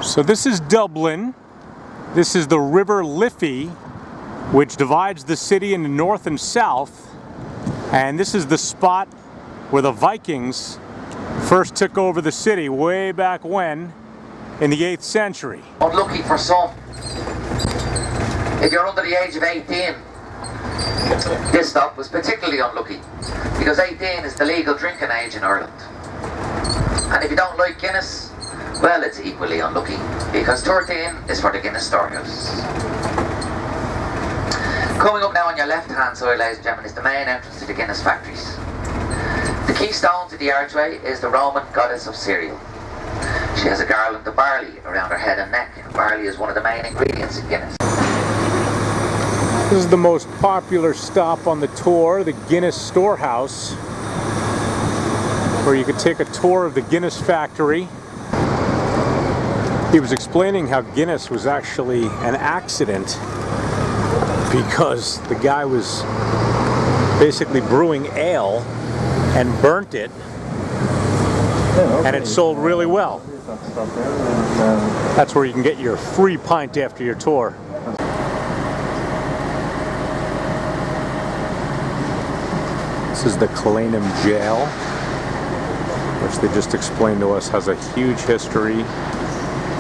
So this is Dublin. This is the River Liffey, which divides the city into north and south. And this is the spot where the Vikings first took over the city way back when, in the 8th century. Unlucky for some. If you're under the age of 18, this stop was particularly unlucky because 18 is the legal drinking age in Ireland. And if you don't like Guinness, well, it's equally unlucky because 13 is for the Guinness storehouse. Coming up now on your left hand side, ladies and gentlemen, is the main entrance to the Guinness factories. The keystone to the archway is the Roman goddess of cereal. She has a garland of barley around her head and neck. Barley is one of the main ingredients in Guinness. This is the most popular stop on the tour, the Guinness Storehouse, where you could take a tour of the Guinness factory. He was explaining how Guinness was actually an accident because the guy was basically brewing ale and burnt it, and it sold really well. That's where you can get your free pint after your tour. This is the Cullenham Jail, which they just explained to us has a huge history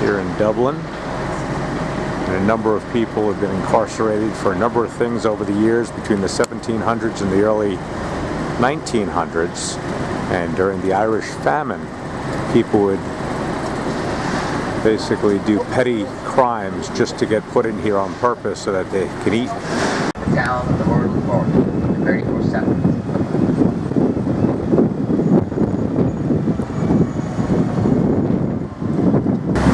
here in Dublin. And a number of people have been incarcerated for a number of things over the years between the 1700s and the early 1900s. And during the Irish famine, people would basically do petty crimes just to get put in here on purpose so that they could eat. The town of the World War, the 34/7.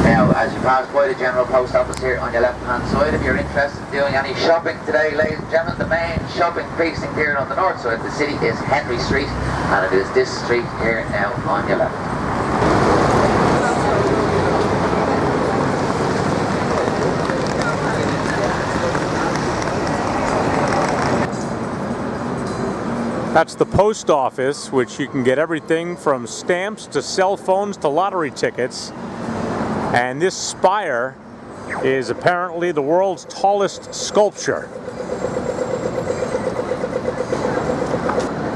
Now, as you pass by the General Post Office here on your left-hand side, if you're interested in doing any shopping today, ladies and gentlemen, the main shopping precinct here on the north side of the city is Henry Street, and it is this street here now on your left. That's the post office, which you can get everything from stamps to cell phones to lottery tickets. And this spire is apparently the world's tallest sculpture.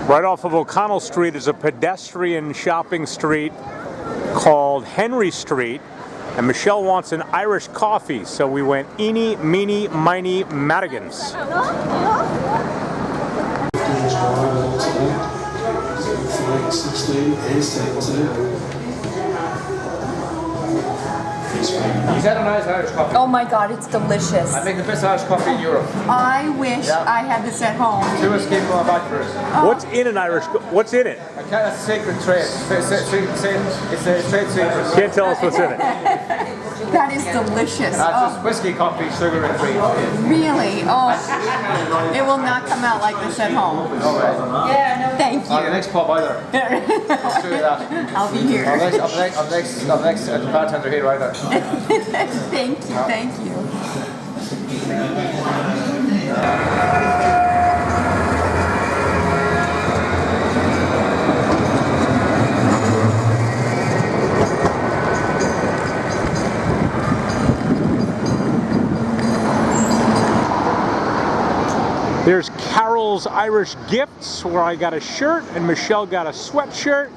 Right off of O'Connell Street is a pedestrian shopping street called Henry Street, and Michelle wants an Irish coffee, so we went eeny, meeny, miny, Madigans. He's had a nice Irish coffee. Oh my God, it's delicious. I make the best Irish coffee in Europe. I wish I had this at home. Two escape from my back first. What's in an Irish? What's in it? That's a sacred trade. It's a trade secret. Can't tell us what's in it. That is delicious. Just whiskey, coffee, sugar, and cream. Really? Oh, it will not come out like this at home. All right. Thank you. On the next pub either. I'll show you that. I'll be here. I'm next at the bartender here right now. Thank you, thank you. There's Carol's Irish Gifts, where I got a shirt and Michelle got a sweatshirt.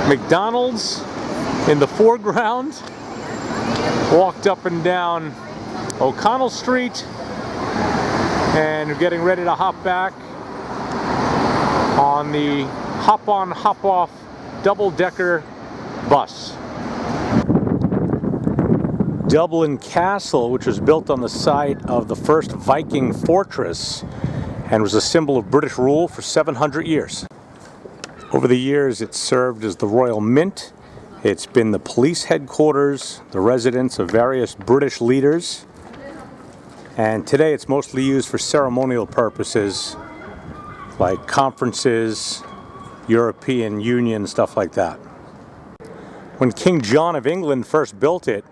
McDonald's in the foreground. Walked up and down O'Connell Street, and we're getting ready to hop back on the hop-on, hop-off double-decker bus. Dublin Castle, which was built on the site of the first Viking fortress and was a symbol of British rule for 700 years. Over the years, it served as the Royal Mint. It's been the police headquarters, the residence of various British leaders, and today it's mostly used for ceremonial purposes like conferences, European Union, stuff like that. When King John of England first built it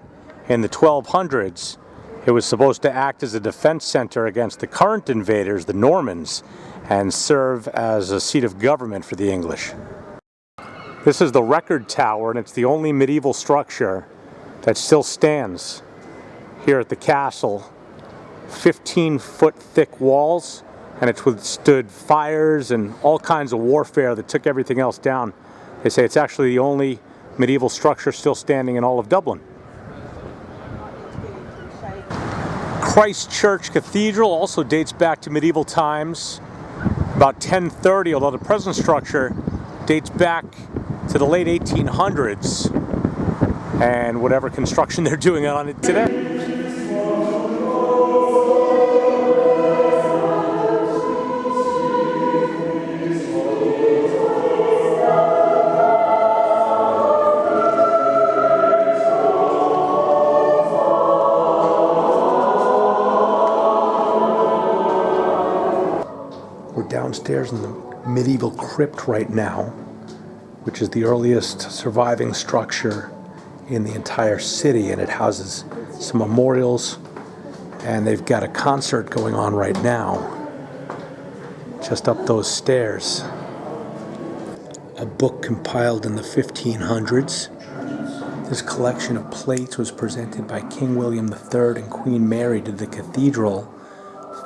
in the 1200s, it was supposed to act as a defense center against the current invaders, the Normans, and serve as a seat of government for the English. This is the Record Tower, and it's the only medieval structure that still stands here at the castle. 15-foot thick walls, and it's withstood fires and all kinds of warfare that took everything else down. They say it's actually the only medieval structure still standing in all of Dublin. Christ Church Cathedral also dates back to medieval times, about 1030, although the present structure dates back to the late 1800s and whatever construction they're doing on it today. We're downstairs in the medieval crypt right now, which is the earliest surviving structure in the entire city, and it houses some memorials, and they've got a concert going on right now just up those stairs. A book compiled in the 1500s. This collection of plates was presented by King William III and Queen Mary to the cathedral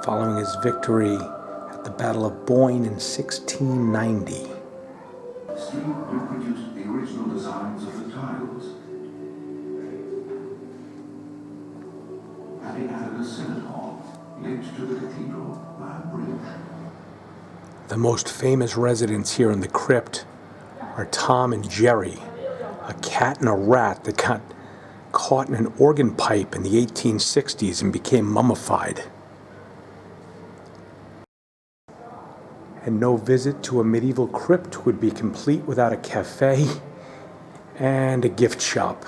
following his victory at the Battle of Boyne in 1690. Steve reproduced the original designs of the tiles, and he added a synod hall linked to the cathedral by a bridge. The most famous residents here in the crypt are Tom and Jerry, a cat and a rat that got caught in an organ pipe in the 1860s and became mummified. And no visit to a medieval crypt would be complete without a cafe and a gift shop.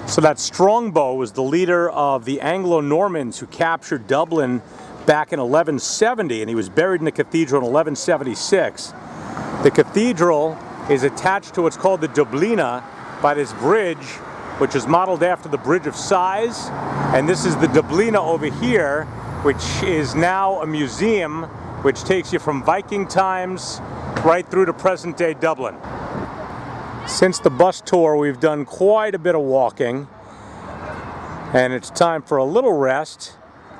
So that Strongbow was the leader of the Anglo-Normans who captured Dublin back in 1170, and he was buried in the cathedral in 1176. The cathedral is attached to what's called the Dublina by this bridge, which is modeled after the Bridge of Sighs, and this is the Dublina over here, which is now a museum which takes you from Viking times right through to present-day Dublin. Since the bus tour, we've done quite a bit of walking, and it's time for a little rest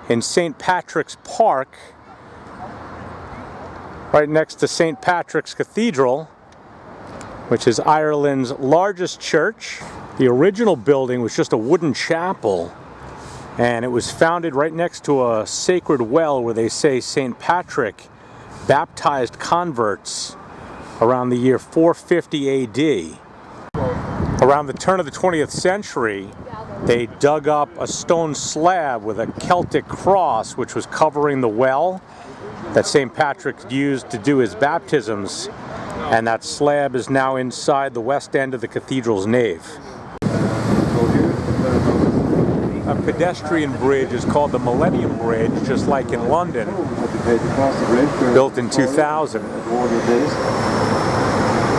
in St. Patrick's Park, right next to St. Patrick's Cathedral, which is Ireland's largest church. The original building was just a wooden chapel, and it was founded right next to a sacred well where they say St. Patrick baptized converts around the year 450 AD. Around the turn of the 20th century, they dug up a stone slab with a Celtic cross which was covering the well that St. Patrick used to do his baptisms, and that slab is now inside the west end of the cathedral's nave. A pedestrian bridge is called the Millennium Bridge, just like in London, built in 2000.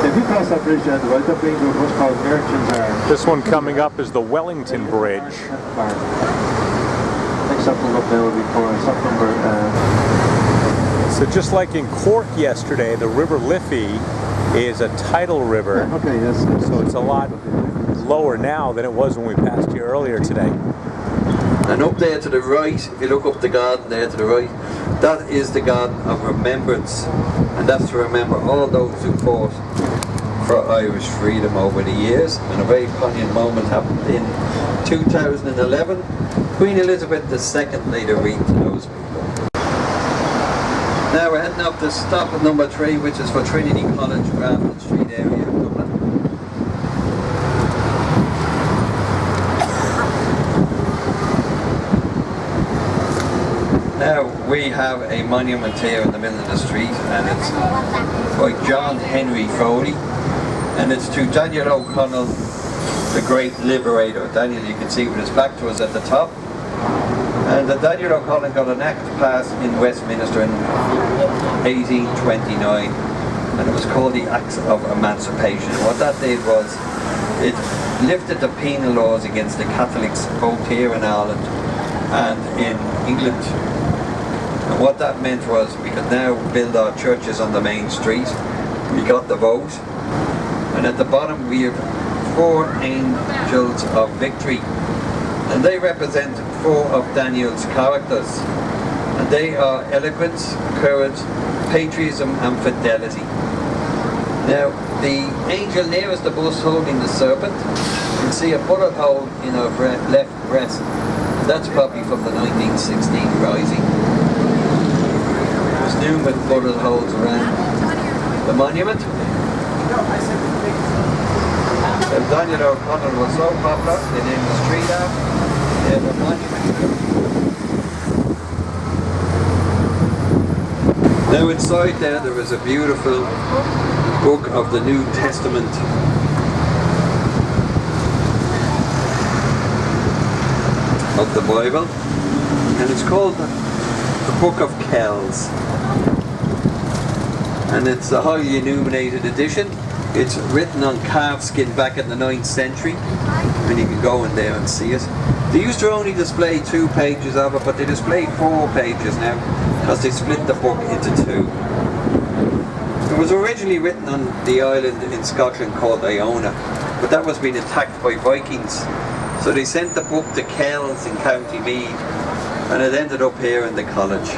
If you cross that bridge down the road, that brings you what's called Merchants Arms. This one coming up is the Wellington Bridge. Next up will up there will be for stop number. So just like in Cork yesterday, the River Liffey is a tidal river. Okay, yes. So it's a lot lower now than it was when we passed here earlier today. And up there to the right, if you look up the garden there to the right, that is the garden of remembrance, and that's to remember all those who fought for Irish freedom over the years. And a very poignant moment happened in 2011. Queen Elizabeth II laid a wreath to those people. Now we're heading up to stop at number 3, which is for Trinity College, Granville Street area of Dublin. Now we have a monument here in the middle of the street, and it's by John Henry Foley, and it's to Daniel O'Connell, the great liberator. Daniel, you can see with his back to us at the top. And Daniel O'Connell got an act passed in Westminster in 1829 and it was called the Acts of Emancipation. What that did was it lifted the penal laws against the Catholics both here in Ireland and in England. And what that meant was we could now build our churches on the main street. We got the vote, and at the bottom we have 4 angels of victory, and they represent 4 of Daniel's characters, and they are eloquence, courage, patriotism and fidelity. Now the angel nearest the bus holding the serpent, you can see a bullet hole in her left breast. That's probably from the 1916 Rising. There's numerous bullet holes around the monument. Daniel O'Connell was so popular, they named the street after the monument. Now inside there is a beautiful book of the New Testament. Of the Bible, and it's called the Book of Kells, and it's a highly illuminated edition. It's written on calfskin back in the 9th century, and you can go in there and see it. They used to only display 2 pages of it, but they display 4 pages now because they split the book into 2. It was originally written on the island in Scotland called Iona, but that was being attacked by Vikings. So they sent the book to Kells in County Meath, and it ended up here in the college.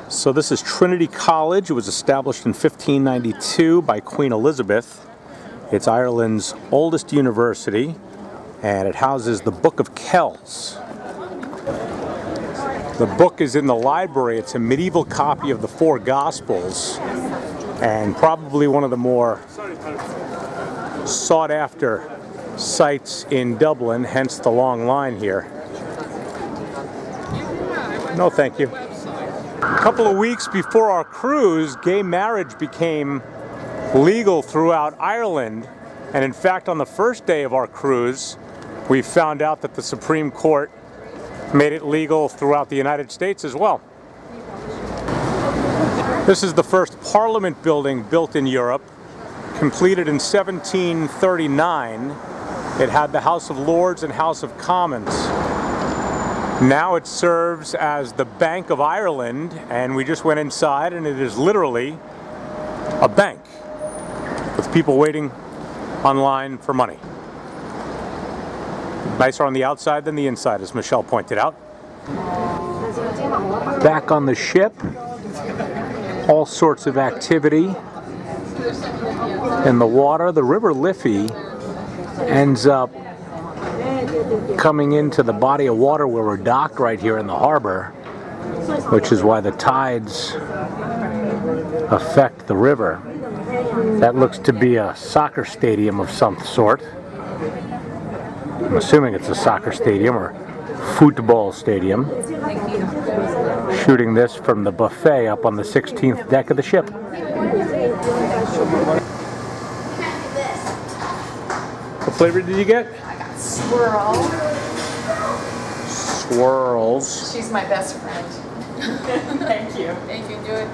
So this is Trinity College. It was established in 1592 by Queen Elizabeth. It's Ireland's oldest university, and it houses the Book of Kells. The book is in the library. It's a medieval copy of the 4 Gospels, and probably one of the more sought after sites in Dublin, hence the long line here. No, thank you. A couple of weeks before our cruise, gay marriage became legal throughout Ireland, and in fact on the first day of our cruise, we found out that the Supreme Court made it legal throughout the United States as well. This is the first Parliament building built in Europe, completed in 1739. It had the House of Lords and House of Commons. Now it serves as the Bank of Ireland, and we just went inside, and it is literally a bank with people waiting online for money. Nicer on the outside than the inside, as Michelle pointed out. Back on the ship, all sorts of activity in the water. The River Liffey ends up coming into the body of water where we're docked right here in the harbor, which is why the tides affect the river. That looks to be a soccer stadium of some sort. I'm assuming it's a soccer stadium or football stadium. Shooting this from the buffet up on the 16th deck of the ship. What flavor did you get? I got swirl. Swirls. She's my best friend. Thank you. Thank you. Do it.